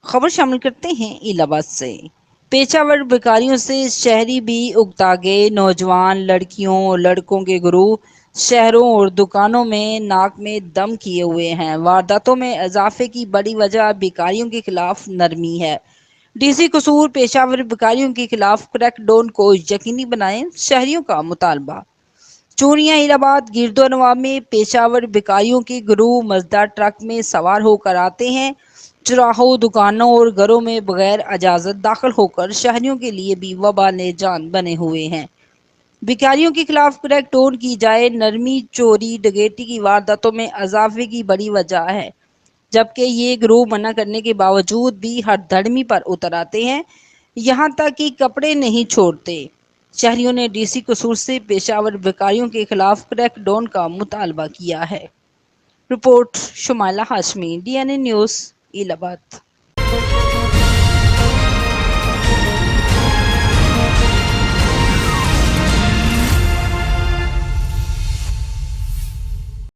خبر شامل کرتے ہیں الہ آباد سے۔ پیشہ ور بیکاریوں سے شہری بھی اکتا گئے۔ نوجوان لڑکیوں اور لڑکوں کے گروہ شہروں اور دکانوں میں ناک میں دم کیے ہوئے ہیں۔ وارداتوں میں اضافے کی بڑی وجہ بیکاریوں کے خلاف نرمی ہے۔ ڈی سی قصور پیشہ ور بیکاریوں کے خلاف کریک ڈاؤن کو یقینی بنائیں، شہریوں کا مطالبہ۔ چوریا الہ آباد گرد و نواح میں پیشہ ور بیکاریوں کے گروہ مزدار ٹرک میں سوار ہو کر آتے ہیں۔ چراہوں، دکانوں اور گھروں میں بغیر اجازت داخل ہو کر شہریوں کے لیے بھی وبال جان بنے ہوئے ہیں۔ بیکاریوں کے خلاف کریک ڈاؤن کی جائے۔ نرمی چوری ڈکیتی کی وارداتوں میں اضافے کی بڑی وجہ ہے، جبکہ یہ گروہ منع کرنے کے باوجود بھی ہر دھڑمی پر اتر آتے ہیں، یہاں تک کہ کپڑے نہیں چھوڑتے۔ شہریوں نے ڈی سی قصور سے پیشہ ور بیکاریوں کے خلاف کریک ڈاؤن کا مطالبہ کیا ہے۔ Report Shumaila Hashmi, DNA news, الہ آباد۔